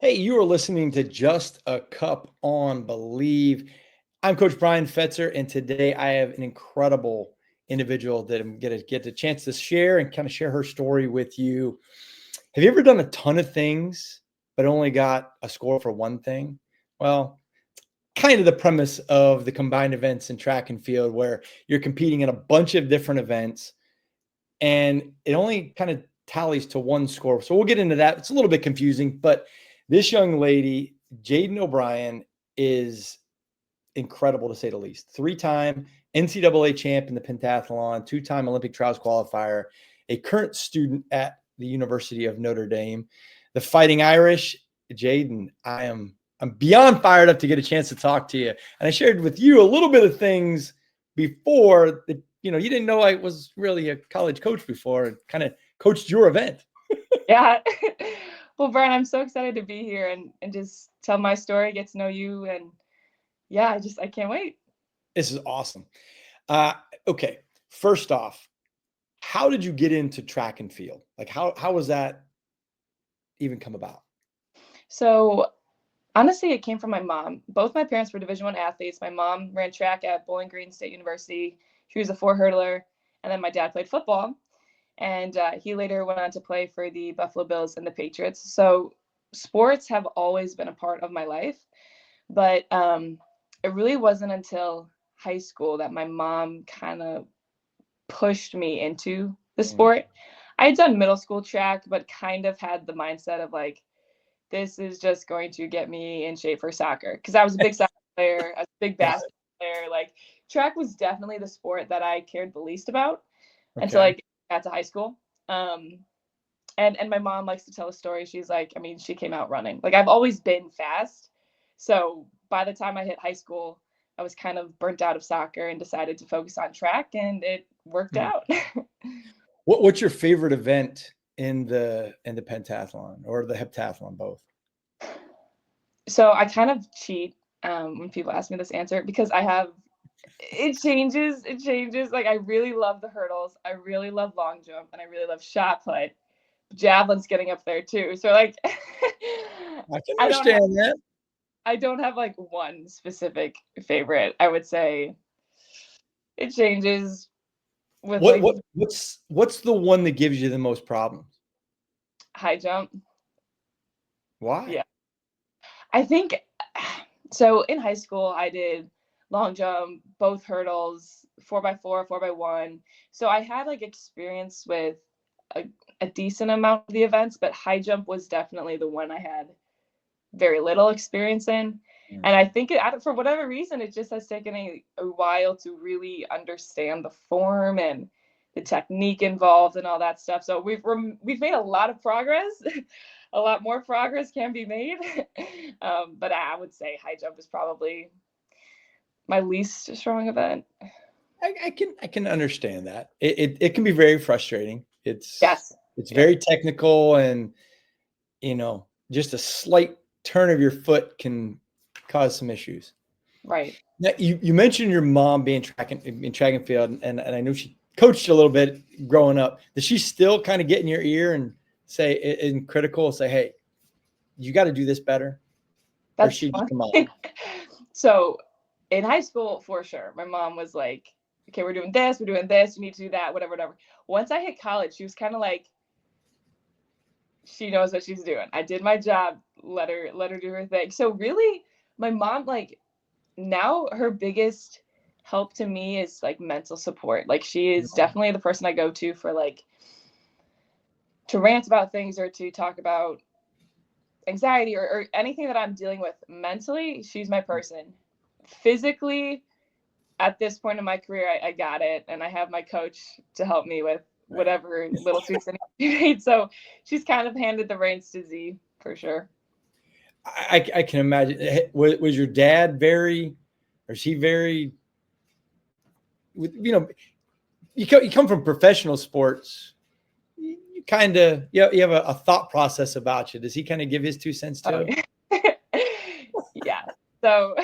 Hey, you are listening to Just a Cup on Believe. I'm Coach Bryan Fetzer, and today I have an incredible individual that I'm going to get the chance to share and kind of share her story with you. Have you ever done a ton of things, but only got a score for one thing? Well, kind of the premise of the combined events in track and field, where you're competing in a bunch of different events and it only kind of tallies to one score. So we'll get into that. It's a little bit confusing, but this young lady, Jadin O'Brien, is incredible to say the least. Three-time NCAA champ in the pentathlon, two-time Olympic trials qualifier, a current student at the University of Notre Dame. The Fighting Irish, Jadin, I'm beyond fired up to get a chance to talk to you. And I shared with you a little bit of things before that, you didn't know I was really a college coach before and kind of coached your event. Yeah. Well, Brian, I'm so excited to be here and just tell my story, get to know you. And yeah, I can't wait. This is awesome. Okay. First off, how did you get into track and field? Like how was that even come about? So honestly, it came from my mom. Both my parents were Division I athletes. My mom ran track at Bowling Green State University. She was a four hurdler. And then my dad played football. And he later went on to play for the Buffalo Bills and the Patriots. So sports have always been a part of my life. But it really wasn't until high school that my mom kind of pushed me into the sport. I had done middle school track, but kind of had the mindset of like, this is just going to get me in shape for soccer. Because I was a big soccer player, I was a big basketball player. Like, track was definitely the sport that I cared the least about until I got to high school. And my mom likes to tell a story. She's like, I mean, she came out running. Like, I've always been fast. So by the time I hit high school, I was kind of burnt out of soccer and decided to focus on track, and it worked out. What's your favorite event in the pentathlon or the heptathlon, both? So I kind of cheat when people ask me this answer because it changes. It changes. Like, I really love the hurdles. I really love long jump, and I really love shot put. Javelin's getting up there too. So like, I can understand that. I don't have like one specific favorite. I would say it changes with what's the one that gives you the most problems? High jump. Why? Yeah. I think so. In high school, I did long jump, both hurdles, 4x4, 4x1. So I had like experience with a decent amount of the events, but high jump was definitely the one I had very little experience in. And I think for whatever reason, it just has taken a while to really understand the form and the technique involved and all that stuff. So we've made a lot of progress. A lot more progress can be made. But I would say high jump is probably my least strong event. I can understand that. It can be very frustrating. Yes. It's very technical, and just a slight turn of your foot can cause some issues. Right. Now, you mentioned your mom being in track and field, and I know she coached you a little bit growing up. Does she still kind of get in your ear and say in critical, say, "Hey, you got to do this better"? That's fun. So in high school, for sure, my mom was like, "Okay, we're doing this. You need to do that. Whatever, whatever." Once I hit college, she was kind of like, she knows what she's doing. I did my job. Let her do her thing. So really, my mom, like, now her biggest help to me is like mental support. Like, she is definitely the person I go to for like to rant about things or to talk about anxiety or anything that I'm dealing with mentally. She's my person. Physically, at this point in my career, I got it, and I have my coach to help me with whatever little tweaks I need to be. So she's kind of handed the reins to Z for sure. I can imagine. Was your dad very, or is he very? You come from professional sports. You kind of you have a thought process about you. Does he kind of give his 2 cents too? Yeah. So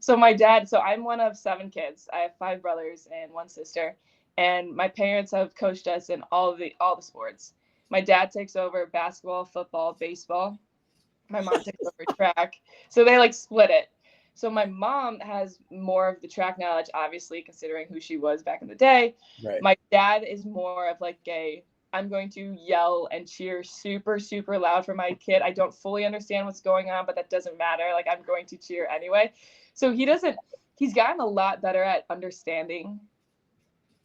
so my dad, so I'm one of 7 kids. I have 5 brothers and 1 sister, and my parents have coached us in all the sports. My dad takes over basketball, football, baseball. My mom takes over track. So they like split it. So my mom has more of the track knowledge, obviously, considering who she was back in the day. Right. My dad is more of like I'm going to yell and cheer super, super loud for my kid. I don't fully understand what's going on, but that doesn't matter. Like, I'm going to cheer anyway. So he's gotten a lot better at understanding,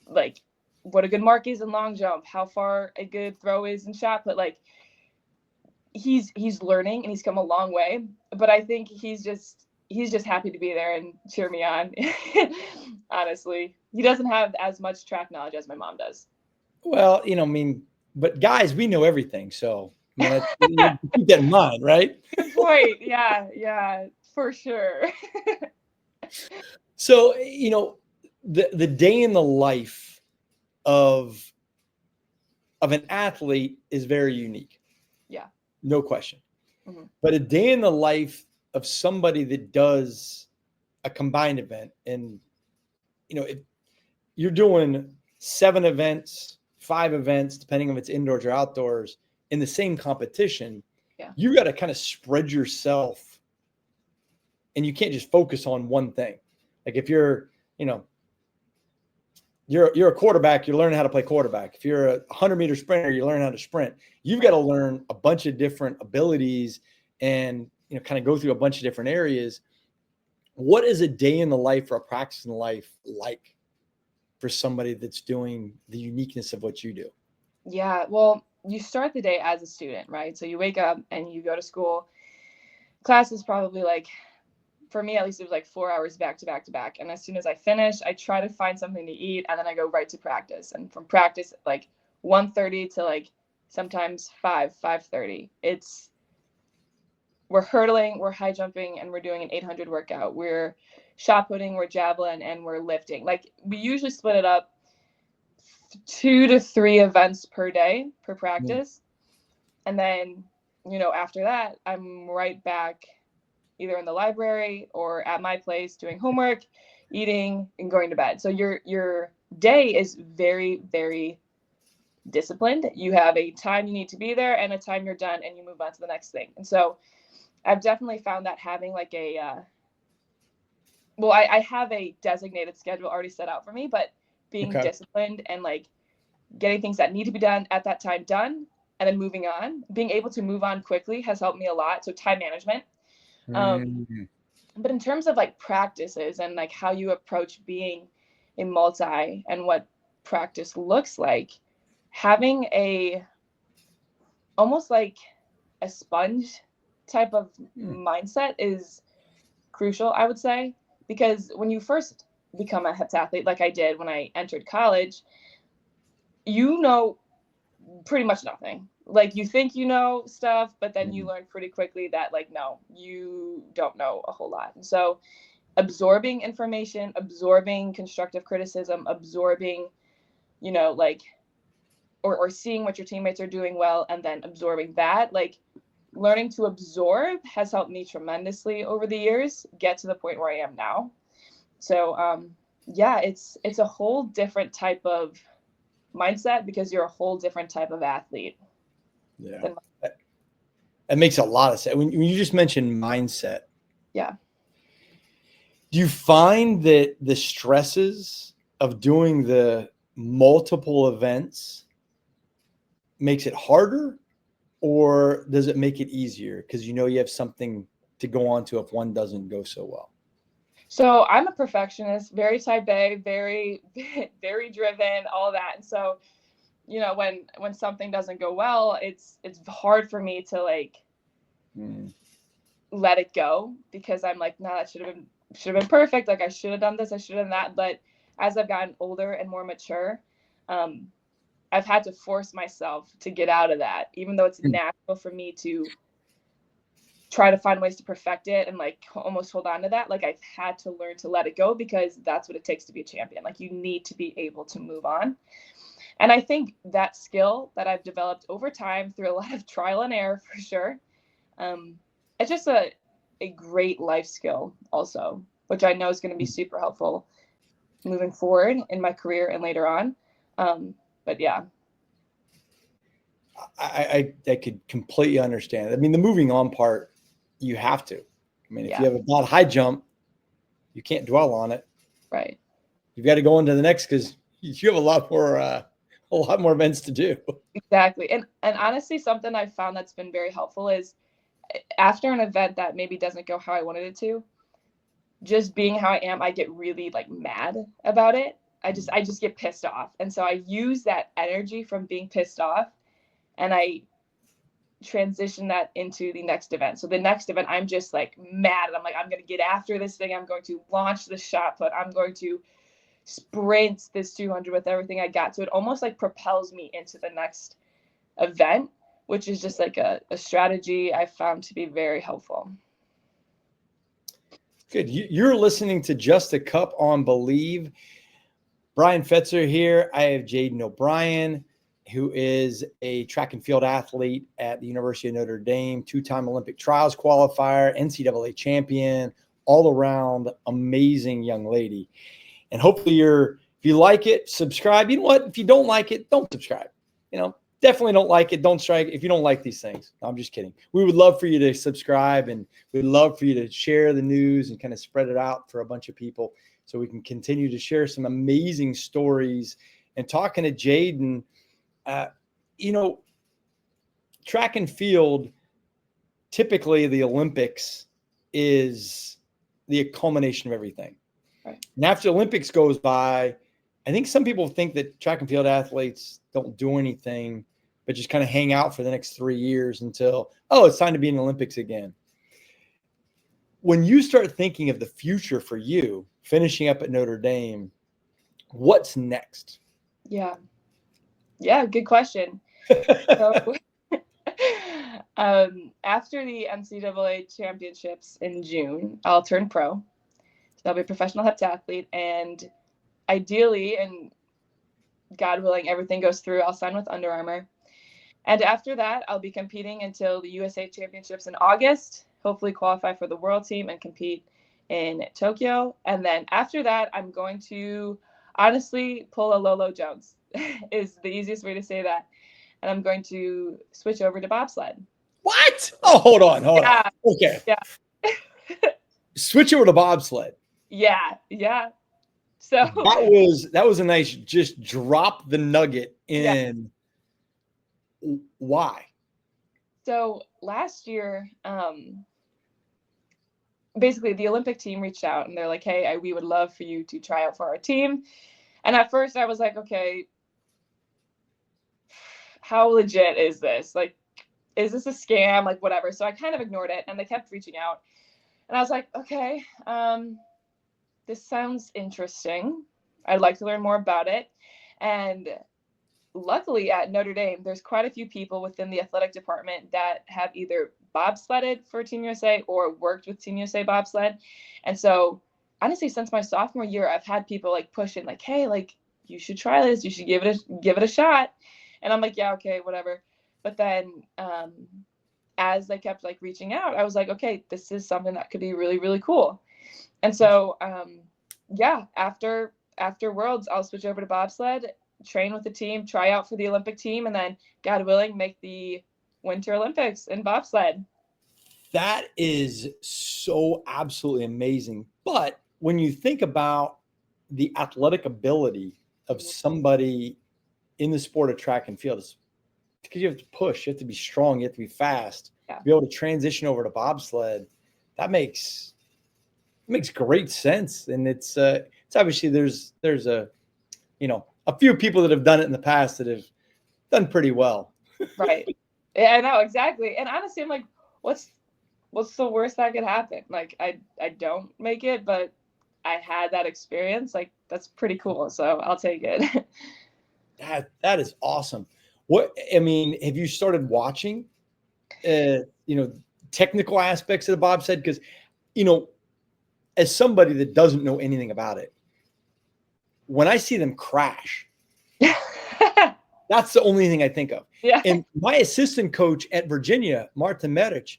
like, what a good mark is in long jump, how far a good throw is in shot put. Like, he's learning and he's come a long way. But I think he's just happy to be there and cheer me on. Honestly, he doesn't have as much track knowledge as my mom does. Well, I mean, but guys, we know everything. So, I mean, you keep that in mind, right? Good point. Yeah, for sure. So, the day in the life of an athlete is very unique. Yeah. No question. Mm-hmm. But a day in the life of somebody that does a combined event, and if you're doing 7 events, 5 events, depending if it's indoors or outdoors, in the same competition, you got to kind of spread yourself, and you can't just focus on one thing. Like if you're a quarterback, you're learning how to play quarterback. If you're a 100-meter sprinter, you learn how to sprint. You've got to learn a bunch of different abilities and kind of go through a bunch of different areas. What is a day in the life or a practice in life like for somebody that's doing the uniqueness of what you do? Yeah, well, you start the day as a student, right? So you wake up and you go to school. Class is probably like, for me at least, it was like 4 hours back to back to back. And as soon as I finish, I try to find something to eat, and then I go right to practice. And from practice, like 1:30 to like sometimes 5:30. We're hurdling, we're high jumping, and we're doing an 800 workout. We're shot putting, we're javelin, and we're lifting. Like, we usually split it up 2 to 3 events per day per practice. And then, after that, I'm right back either in the library or at my place doing homework, eating, and going to bed. So your day is very, very disciplined. You have a time you need to be there and a time you're done, and you move on to the next thing. And so I've definitely found that having like I have a designated schedule already set out for me, but being disciplined and like getting things that need to be done at that time done, and then moving on, being able to move on quickly has helped me a lot. So time management. But in terms of like practices and like how you approach being a multi and what practice looks like, having almost like a sponge type of mindset is crucial, I would say, because when you first become a heptathlete, like I did when I entered college, pretty much nothing. Like, you think you know stuff, but then you learn pretty quickly that like, no, you don't know a whole lot. And so absorbing information, absorbing constructive criticism, absorbing, like, or seeing what your teammates are doing well, and then absorbing that, like, learning to absorb has helped me tremendously over the years get to the point where I am now. So it's a whole different type of mindset because you're a whole different type of athlete. Yeah, that makes a lot of sense. When you just mentioned mindset, yeah, do you find that the stresses of doing the multiple events makes it harder, or does it make it easier because you have something to go on to if one doesn't go so well? So I'm a perfectionist, very type A, very, very driven, all that. And so, when something doesn't go well, it's hard for me to like let it go, because I'm like, no, that should have been perfect. Like, I should have done this, I should have done that. But as I've gotten older and more mature, I've had to force myself to get out of that, even though it's natural for me to try to find ways to perfect it and like almost hold on to that. Like, I've had to learn to let it go, because that's what it takes to be a champion. Like, you need to be able to move on. And I think that skill that I've developed over time through a lot of trial and error, for sure, it's just a great life skill also, which I know is going to be super helpful moving forward in my career and later on. But yeah. I could completely understand. I mean, the moving on part, you have to. I mean, if you have a bad high jump, you can't dwell on it. Right. You've got to go into the next because you have a lot more events to do. Exactly. And honestly, something I've found that's been very helpful is after an event that maybe doesn't go how I wanted it to, just being how I am, I get really like mad about it. I just get pissed off. And so I use that energy from being pissed off and I transition that into the next event. So the next event, I'm just like mad. And I'm like, I'm going to get after this thing. I'm going to launch the shot put. I'm going to sprint this 200 with everything I got. So it almost like propels me into the next event, which is just like a strategy I found to be very helpful. Good. You're listening to Just a Cup on Believe. Bryan Fetzer here. I have Jadin O'Brien, who is a track and field athlete at the University of Notre Dame, two-time Olympic trials qualifier, NCAA champion, all-around amazing young lady. And hopefully if you like it, subscribe. You know what? If you don't like it, don't subscribe. Definitely don't like it. Don't strike if you don't like these things. No, I'm just kidding. We would love for you to subscribe, and we'd love for you to share the news and kind of spread it out for a bunch of people so we can continue to share some amazing stories. And talking to Jadin, track and field, typically the Olympics is the culmination of everything. Right. And after the Olympics goes by, I think some people think that track and field athletes don't do anything, but just kind of hang out for the next 3 years until, it's time to be in the Olympics again. When you start thinking of the future for you, finishing up at Notre Dame, what's next? Yeah, good question. So, after the NCAA championships in June, I'll turn pro. So I'll be a professional heptathlete, and ideally, and God willing, everything goes through, I'll sign with Under Armour. And after that, I'll be competing until the USA Championships in August, hopefully qualify for the world team and compete in Tokyo. And then after that, I'm going to honestly pull a Lolo Jones is the easiest way to say that. And I'm going to switch over to bobsled. What? Oh, hold on. Okay. Yeah. Switch over to bobsled. Yeah. So that was a nice, just drop the nugget in. Yeah. Why? So last year, basically the Olympic team reached out and they're like, hey, we would love for you to try out for our team. And at first I was like, okay, how legit is this? Like, is this a scam? Like, whatever. So I kind of ignored it and they kept reaching out. And I was like, okay, this sounds interesting. I'd like to learn more about it. And luckily at Notre Dame, there's quite a few people within the athletic department that have either bobsledded for Team USA or worked with Team USA bobsled. And so honestly, since my sophomore year, I've had people like pushing like, hey, like you should try this. You should give it a shot. And I'm like, yeah, okay, whatever. But then as they kept like reaching out, I was like, okay, this is something that could be really, really cool. And so, after Worlds, I'll switch over to bobsled, train with the team, try out for the Olympic team, and then, God willing, make the Winter Olympics in bobsled. That is so absolutely amazing. But when you think about the athletic ability of somebody in the sport of track and field, it's because you have to push, you have to be strong, you have to be fast, be able to transition over to bobsled. That makes great sense. And it's obviously there's a few people that have done it in the past that have done pretty well. Right. Yeah, I know, exactly. And honestly, I'm like, what's the worst that could happen? Like, I don't make it, but I had that experience. Like, that's pretty cool. So I'll take it. That is awesome. Have you started watching, technical aspects of the bobsled? Because, as somebody that doesn't know anything about it, when I see them crash, that's the only thing I think of. Yeah. And my assistant coach at Virginia, Martin Merich,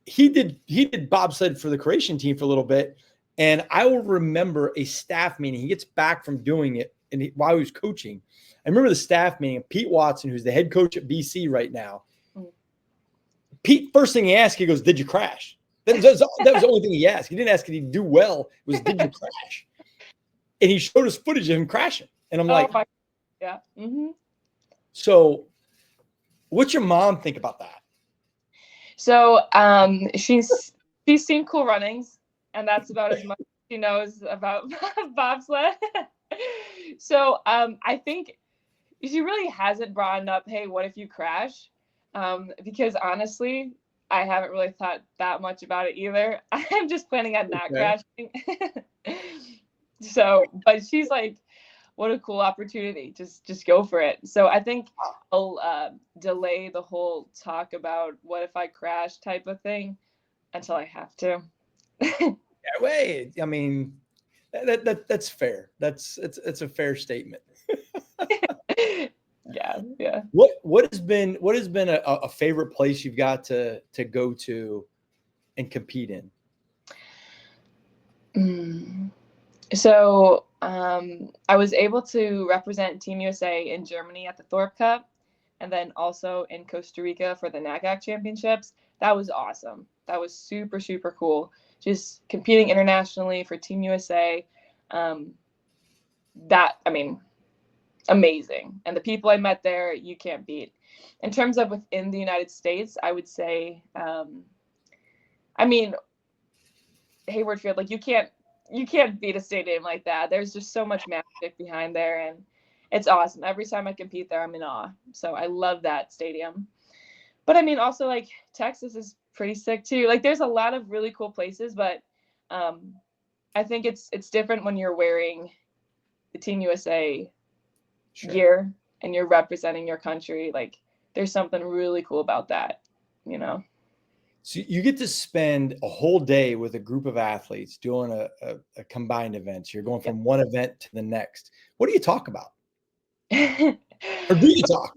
he did bobsled for the Croatian team for a little bit. And I will remember a staff meeting. He gets back from doing it, and while he was coaching, I remember the staff meeting, Pete Watson, who's the head coach at BC right now. Pete, first thing he asked, he goes, "Did you crash?" That was the only thing he asked. He didn't ask, "Did he do well?" It was, "Did you crash?" And he showed us footage of him crashing. And I'm like, yeah. Mm-hmm. So what's your mom think about that? So she's seen Cool Runnings, and that's about as much as she knows about bobsled. So I think she really hasn't brought up, hey, what if you crash? Because honestly, I haven't really thought that much about it either. I'm just planning on not crashing. So, but she's like, what a cool opportunity. Just go for it. So I think I'll delay the whole talk about what if I crash type of thing until I have to. Yeah, wait, I mean, that's fair. It's a fair statement. Yeah. What has been a favorite place you've got to go to and compete in? So I was able to represent Team USA in Germany at the Thorpe Cup, and then also in Costa Rica for the NAGAC championships. That was awesome. That was super, super cool. Just competing internationally for Team USA. Amazing. And the people I met there, you can't beat. In terms of within the United States, I would say, Hayward Field, like you can't beat a stadium like that. There's just so much magic behind there, and it's awesome. Every time I compete there, I'm in awe. So I love that stadium. But I mean, also like Texas is pretty sick too. Like there's a lot of really cool places, but I think it's different when you're wearing the Team USA gear and you're representing your country. Like there's something really cool about that, you know. So you get to spend a whole day with a group of athletes doing a combined event. So you're going from one event to the next. What do you talk about? Or do you talk?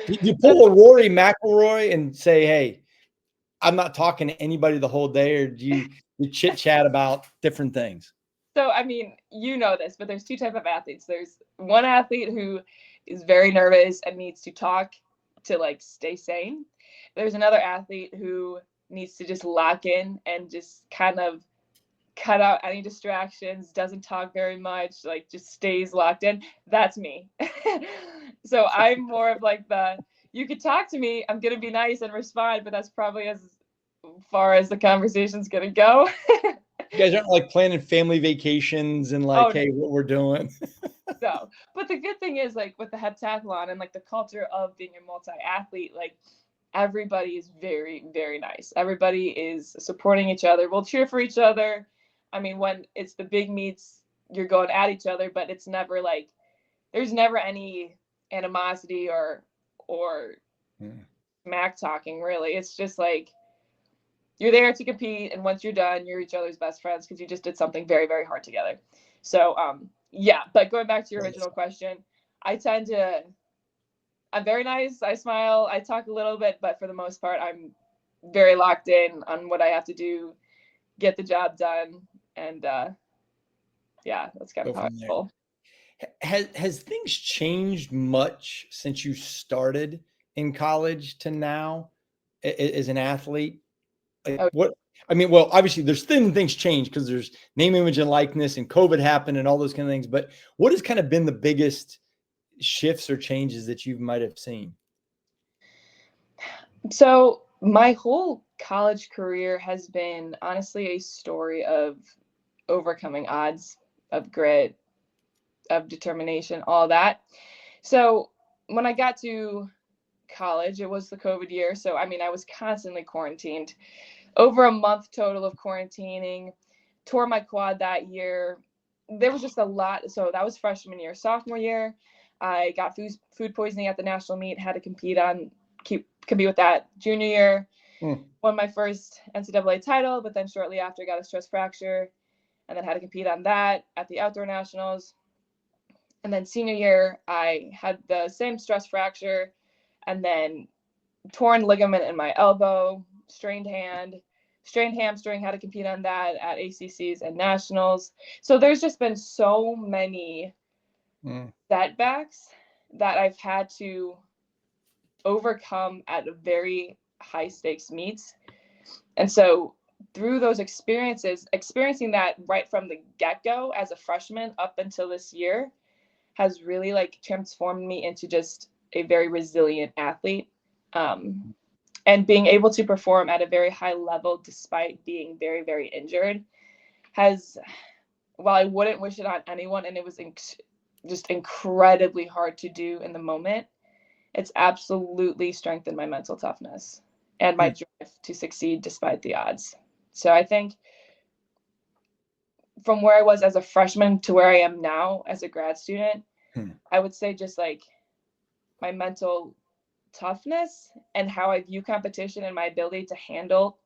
Do you pull a Rory McIlroy and say, "Hey, I'm not talking to anybody the whole day," or do you chit chat about different things? So, I mean, you know this, but there's two types of athletes. There's one athlete who is very nervous and needs to talk to like stay sane. There's another athlete who needs to just lock in and just kind of cut out any distractions, doesn't talk very much, like just stays locked in. That's me. So I'm more of like you could talk to me, I'm going to be nice and respond, but that's probably as far as the conversation's going to go. You guys aren't like planning family vacations and like, hey, what we're doing. No, but the good thing is like with the heptathlon and like the culture of being a multi-athlete, like everybody is very, very nice. Everybody is supporting each other. We'll cheer for each other. I mean, when it's the big meets, you're going at each other, but it's never like there's never any animosity or smack talking really. It's just like you're there to compete, and once you're done, you're each other's best friends because you just did something very, very hard together. So yeah, but going back to your original question, I'm very nice. I smile. I talk a little bit, but for the most part, I'm very locked in on what I have to do, get the job done, and yeah, that's kind of how I feel. Has things changed much since you started in college to now as an athlete? What I mean, well, obviously there's things change because there's name, image, and likeness, and COVID happened, and all those kind of things. But what has kind of been the biggest shifts or changes that you might have seen? So my whole college career has been honestly a story of overcoming odds, of grit, of determination, all that. So when I got to college, it was the COVID year. So I mean, I was constantly quarantined. Over a month total of quarantining, tore my quad that year. There was just a lot. So that was freshman year. Sophomore year, I got food poisoning at the national meet, had to compete with that. Junior year, won my first NCAA title, but then shortly after got a stress fracture and then had to compete on that at the outdoor nationals. And then senior year, I had the same stress fracture and then torn ligament in my elbow, strained hand, strained hamstring, had to compete on that at ACCs and nationals. So there's just been so many setbacks that I've had to overcome at a very high stakes meets. And so through those experiences, experiencing that right from the get-go as a freshman up until this year has really like transformed me into just a very resilient athlete. And being able to perform at a very high level despite being very, very injured has, while I wouldn't wish it on anyone, and it was just incredibly hard to do in the moment, it's absolutely strengthened my mental toughness and my drive to succeed despite the odds. So I think from where I was as a freshman to where I am now as a grad student, I would say just like my mental toughness and how I view competition and my ability to handle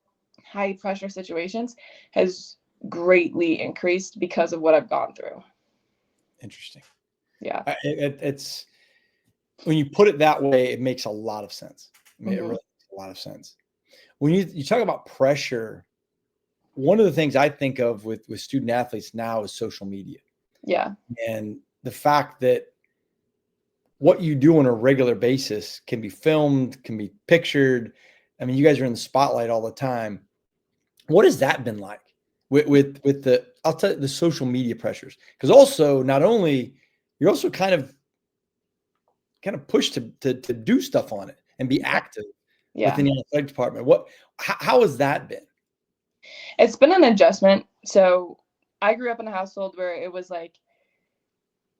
high pressure situations has greatly increased because of what I've gone through. Interesting. Yeah. It's when you put it that way, it makes a lot of sense. I mean, it really makes a lot of sense. When you talk about pressure, one of the things I think of with student athletes now is social media. Yeah. And the fact that what you do on a regular basis can be filmed, can be pictured. I mean, you guys are in the spotlight all the time. What has that been like with the, I'll tell you, the social media pressures? Because also, not only you're also kind of pushed to do stuff on it and be active within the athletic department. How has that been? It's been an adjustment. So I grew up in a household where it was like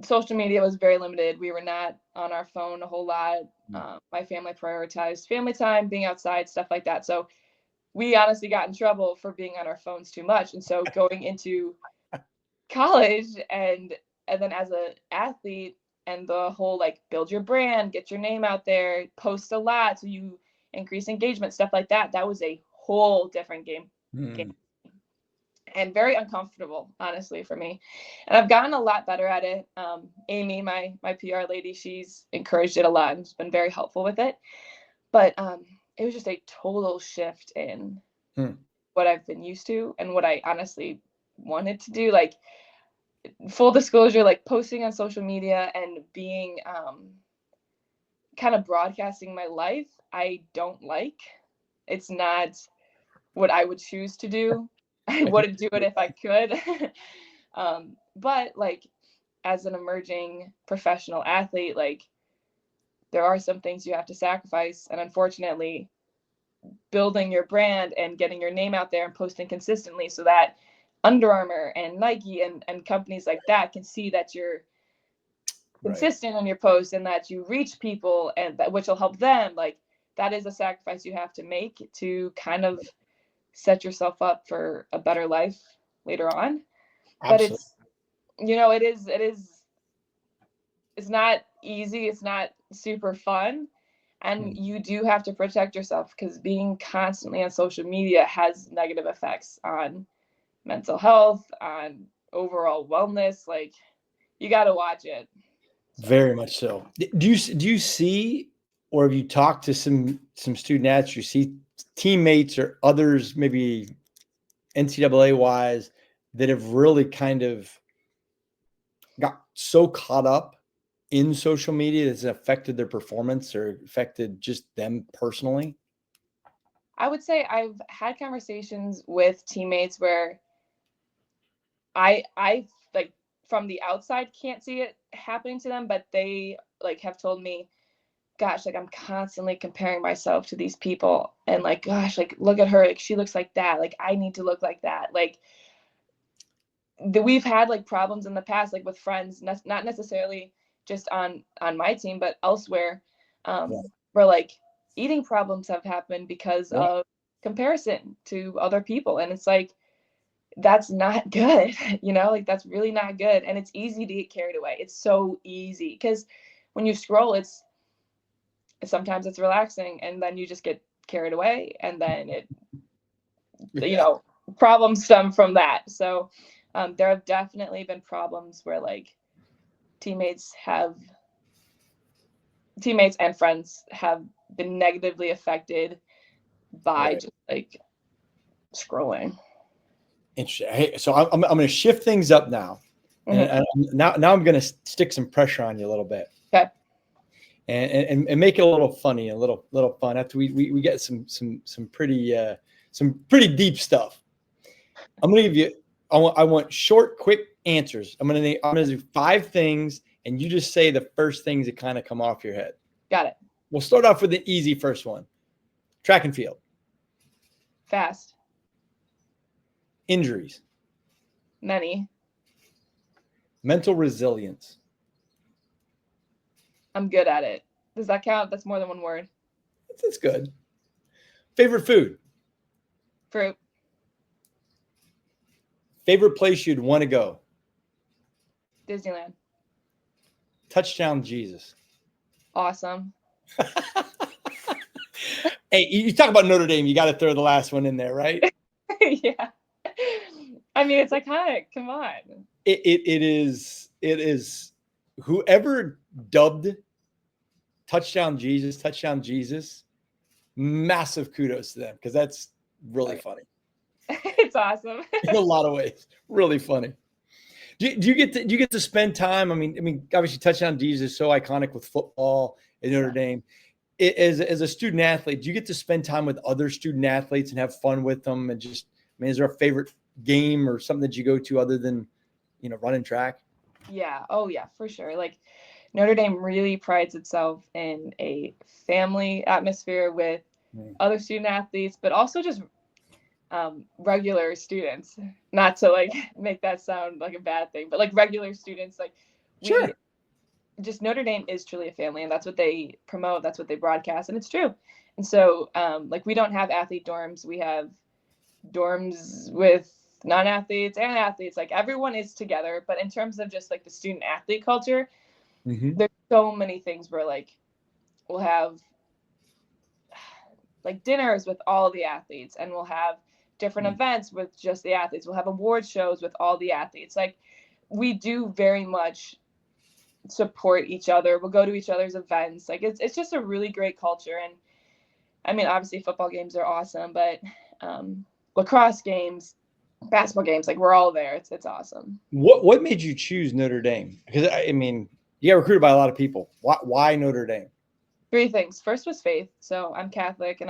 social media was very limited. We were not on our phone a whole lot. My family prioritized family time, being outside, stuff like that. So we honestly got in trouble for being on our phones too much. And so going into college and then as an athlete and the whole like build your brand, get your name out there, post a lot so you increase engagement, stuff like that. That was a whole different game. And very uncomfortable, honestly, for me. And I've gotten a lot better at it. Amy, my PR lady, she's encouraged it a lot and has been very helpful with it. But it was just a total shift in what I've been used to and what I honestly wanted to do. Like, full disclosure, like posting on social media and being kind of broadcasting my life, I don't like. It's not what I would choose to do. I wouldn't do it if I could. But like as an emerging professional athlete, like there are some things you have to sacrifice. And unfortunately, building your brand and getting your name out there and posting consistently so that Under Armour and Nike and companies like that can see that you're consistent on your posts and that you reach people and that which will help them. Like that is a sacrifice you have to make to kind of set yourself up for a better life later on. Absolutely. But it's, it's not easy. It's not super fun. And you do have to protect yourself because being constantly on social media has negative effects on mental health, on overall wellness. Like you got to watch it. So. Very much so. Do you see, or have you talked to some student athletes, you see teammates or others, maybe NCAA wise, that have really kind of got so caught up in social media that's affected their performance or affected just them personally? I would say I've had conversations with teammates where I like from the outside can't see it happening to them, but they like have told me, gosh, like I'm constantly comparing myself to these people and like, gosh, like look at her, like she looks like that, like I need to look like that. Like we've had like problems in the past, like with friends, not necessarily just on my team, but elsewhere, where like eating problems have happened because of comparison to other people. And it's like, that's not good, like that's really not good. And it's easy to get carried away. It's so easy because when you scroll, sometimes it's relaxing and then you just get carried away and then problems stem from that. So there have definitely been problems where like teammates and friends have been negatively affected by just like scrolling. Interesting. Hey, so I'm going to shift things up now. And now I'm going to stick some pressure on you a little bit. Okay. And make it a little funny, a little fun after we get some pretty deep stuff. I'm going to give you, I want short, quick answers. I'm going to do 5 things, and you just say the first things that kind of come off your head. Got it. We'll start off with the easy first one. Track and field. Fast. Injuries. Many. Mental resilience. I'm good at it. Does that count? That's more than one word. That's good. Favorite food. Fruit. Favorite place you'd want to go. Disneyland. Touchdown Jesus. Awesome. Hey, you talk about Notre Dame. You got to throw the last one in there, right? Yeah. I mean, it's iconic. Come on. It is. Whoever dubbed Touchdown Jesus, massive kudos to them, because that's really funny. It's awesome. In a lot of ways, really funny. Do you get to spend time? I mean, obviously, Touchdown Jesus is so iconic with football at Notre Dame. As a student athlete, do you get to spend time with other student athletes and have fun with them? And just, I mean, is there a favorite game or something that you go to other than, running track? Yeah. Oh, yeah, for sure. Like, Notre Dame really prides itself in a family atmosphere with other student athletes, but also just regular students. Not to like make that sound like a bad thing, but like regular students. Like, Sure. Just Notre Dame is truly a family, and that's what they promote. That's what they broadcast, and it's true. And so, like, we don't have athlete dorms. We have dorms with non-athletes and athletes. Like, everyone is together. But in terms of just like the student athlete culture, there's so many things where like we'll have like dinners with all the athletes, and we'll have different events with just the athletes. We'll have award shows with all the athletes. Like, we do very much support each other. We'll go to each other's events. Like, it's just a really great culture. And I mean, obviously football games are awesome, but lacrosse games, basketball games, like, we're all there. It's awesome. What made you choose Notre Dame? Because I mean, you got recruited by a lot of people. Why Notre Dame? 3 things. First was faith. So I'm Catholic, and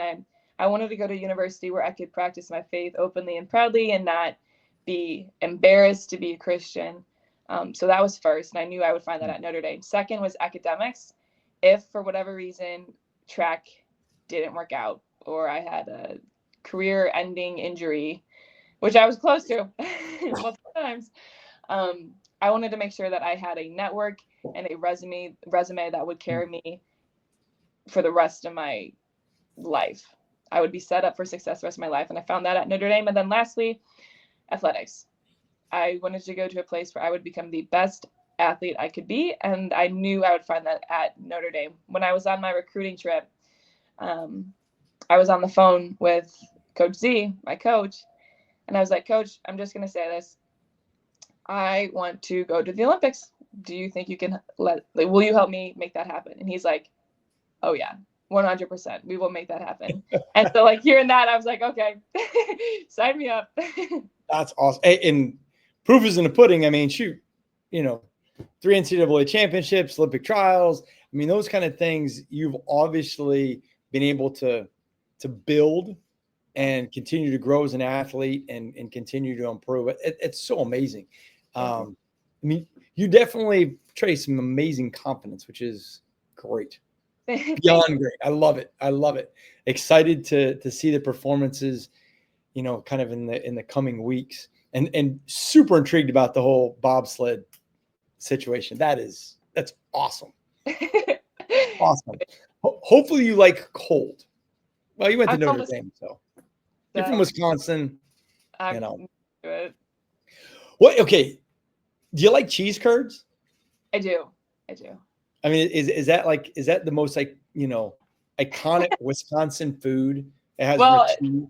I wanted to go to a university where I could practice my faith openly and proudly and not be embarrassed to be a Christian. So that was first, and I knew I would find that at Notre Dame. Second was academics. If for whatever reason track didn't work out, or I had a career-ending injury, which I was close to multiple times, I wanted to make sure that I had a network and a resume that would carry me for the rest of my life. I would be set up for success the rest of my life, and I found that at Notre Dame. And then lastly, athletics. I wanted to go to a place where I would become the best athlete I could be, and I knew I would find that at Notre Dame. When I was on my recruiting trip, I was on the phone with Coach Z, my coach, and I was like, Coach, I'm just going to say this. I want to go to the Olympics. Do you think you can will you help me make that happen? And he's like, oh yeah, 100%. We will make that happen. And so, like, hearing that, I was like, okay, sign me up. That's awesome. And proof is in the pudding. I mean, shoot, 3 NCAA championships, Olympic trials. I mean, those kind of things you've obviously been able to build and continue to grow as an athlete and continue to improve. It's so amazing. I mean, you definitely portray some amazing confidence, which is great. Beyond great. I love it. Excited to see the performances, kind of in the coming weeks, and super intrigued about the whole bobsled situation. That's awesome. Awesome. Hopefully you like cold. Well, you went to Notre Dame, so you're from Wisconsin. Good. What? Okay. Do you like cheese curds? I do. I mean, is that the most iconic Wisconsin food? It has rich cheese.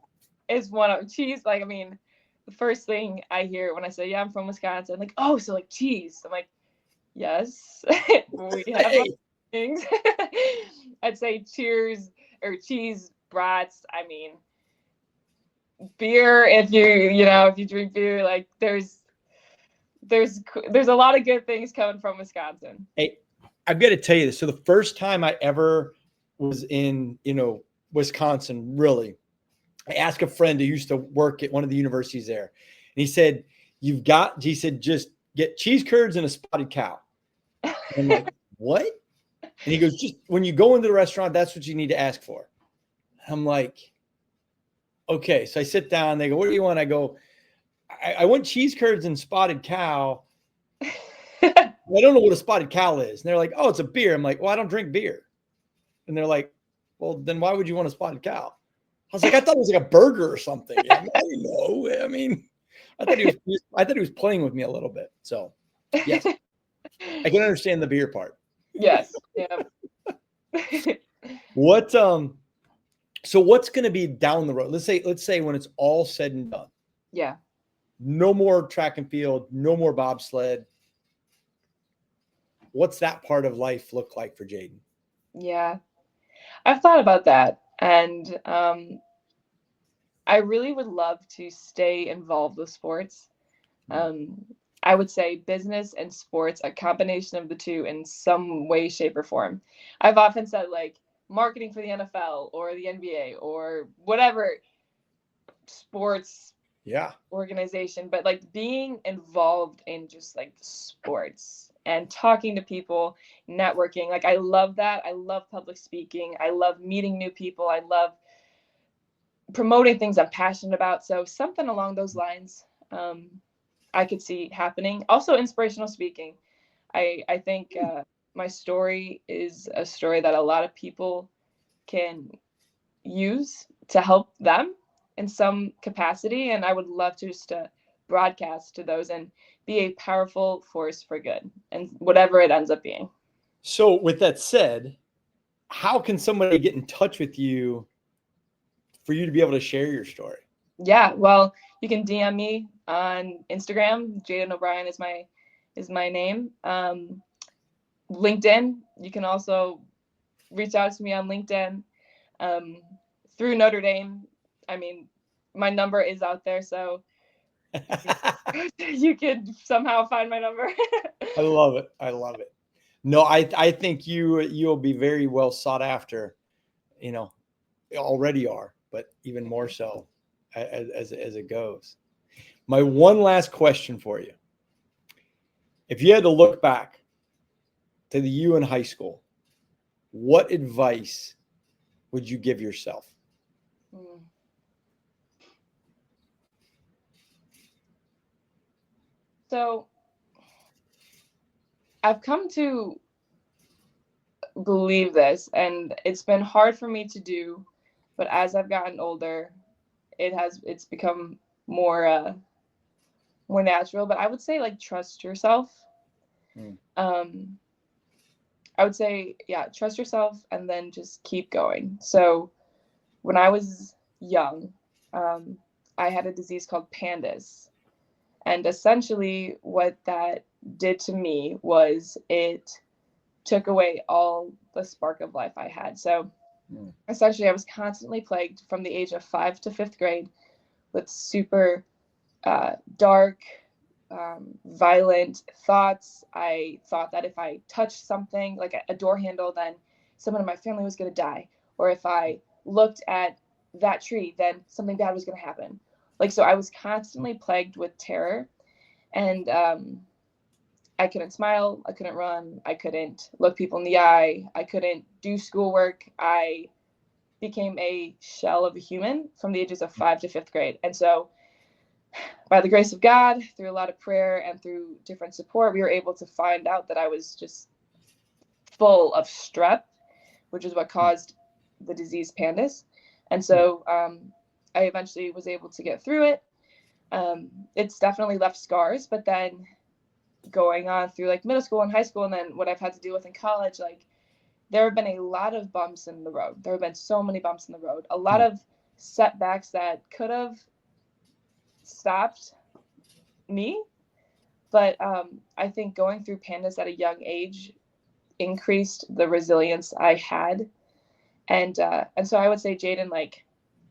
It's one of cheese. Like, I mean, the first thing I hear when I say, yeah, I'm from Wisconsin, I'm like, oh, so like cheese. I'm like, yes, we have things. I'd say cheers or cheese brats. I mean, beer, if you drink beer, like there's there's a lot of good things coming from Wisconsin. Hey, I've got to tell you this. So the first time I ever was in, Wisconsin, really, I asked a friend who used to work at one of the universities there, and he said, just get cheese curds and a spotted cow. And I'm like, what? And he goes, just when you go into the restaurant, that's what you need to ask for. I'm like, okay. So I sit down, they go, what do you want? I go, I want cheese curds and spotted cow. I don't know what a spotted cow is. And they're like, oh, it's a beer. I'm like, well, I don't drink beer. And they're like, well, then why would you want a spotted cow? I was like, I thought it was like a burger or something. I didn't know. I mean, I thought he was playing with me a little bit. So yes, I can understand the beer part. Yes. Yeah. So what's going to be down the road? Let's say when it's all said and done. Yeah. No more track and field, no more bobsled. What's that part of life look like for Jadin? Yeah. I've thought about that. And I really would love to stay involved with sports. I would say business and sports, a combination of the two in some way, shape, or form. I've often said like marketing for the NFL or the NBA or whatever sports organization, but like being involved in just like sports and talking to people, networking. Like I love that. I love public speaking. I love meeting new people. I love promoting things I'm passionate about. So something along those lines. I could see happening. Also, inspirational speaking. I think my story is a story that a lot of people can use to help them in some capacity, and I would love to just broadcast to those and be a powerful force for good, and whatever it ends up being. So, with that said, how can somebody get in touch with you for you to be able to share your story? Yeah, well, you can DM me on Instagram. Jadin O'Brien is my name. LinkedIn, you can also reach out to me on LinkedIn. Through Notre Dame, I mean, my number is out there, so you could somehow find my number. I love it. No, I think you'll be very well sought after. Already are, but even more so as it goes. My one last question for you. If you had to look back to the you in high school, what advice would you give yourself? So I've come to believe this, and it's been hard for me to do, but as I've gotten older, it's become more natural. But I would say like trust yourself. I would say, yeah, trust yourself and then just keep going. So when I was young, I had a disease called PANDAS. And essentially what that did to me was it took away all the spark of life I had. So essentially I was constantly plagued from the age of 5 to 5th grade with super dark, violent thoughts. I thought that if I touched something like a door handle, then someone in my family was going to die. Or if I looked at that tree, then something bad was going to happen. Like, so I was constantly plagued with terror, and I couldn't smile. I couldn't run. I couldn't look people in the eye. I couldn't do schoolwork. I became a shell of a human from the ages of 5 to 5th grade. And so by the grace of God, through a lot of prayer and through different support, we were able to find out that I was just full of strep, which is what caused the disease PANDAS. And so I eventually was able to get through it. It's definitely left scars, but then going on through like middle school and high school, and then what I've had to deal with in college, like there have been a lot of bumps in the road. There have been so many bumps in the road, a lot of setbacks that could have stopped me. But I think going through PANDAS at a young age increased the resilience I had. And so I would say, Jadin, like,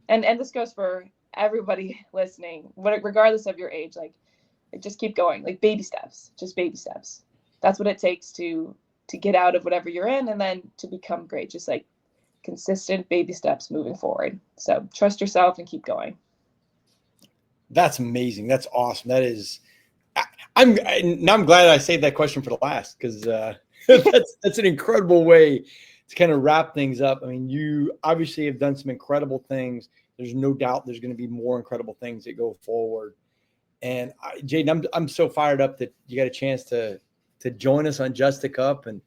and this goes for everybody listening, regardless of your age, like, Like, just keep going, like baby steps, just baby steps. That's what it takes to get out of whatever you're in and then to become great. Just like consistent baby steps moving forward. So trust yourself and keep going. That's amazing. That's awesome. That is, I'm glad I saved that question for the last, because that's an incredible way to kind of wrap things up. I mean, you obviously have done some incredible things. There's no doubt there's going to be more incredible things that go forward. And Jadin, I'm so fired up that you got a chance to join us on Just a Cup and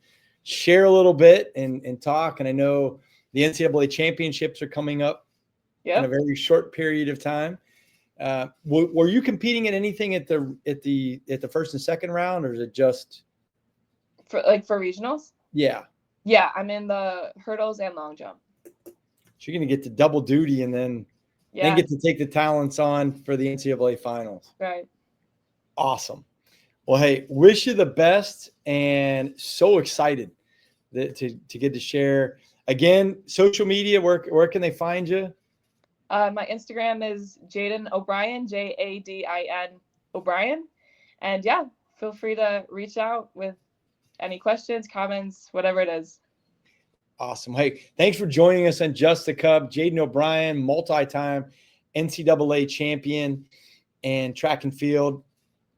share a little bit and talk. And I know the NCAA championships are coming up in a very short period of time. Were you competing in anything at the first and second round, or is it just for regionals? Yeah, I'm in the hurdles and long jump. So you're going to get to double duty and then get to take the talents on for the NCAA finals. Right. Awesome. Well, hey, wish you the best, and so excited to get to share. Again, social media, where can they find you? My Instagram is Jadin O'Brien, Jadin O'Brien. And feel free to reach out with any questions, comments, whatever it is. Awesome. Hey, thanks for joining us on Just a Cup. Jadin O'Brien, multi-time NCAA champion and track and field.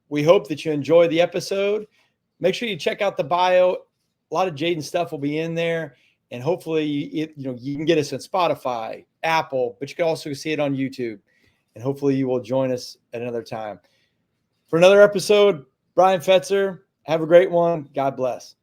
We hope that you enjoy the episode. Make sure you check out the bio. A lot of Jadin stuff will be in there. And hopefully, you can get us on Spotify, Apple, but you can also see it on YouTube. And hopefully you will join us at another time. For another episode, Bryan Fetzer, have a great one. God bless.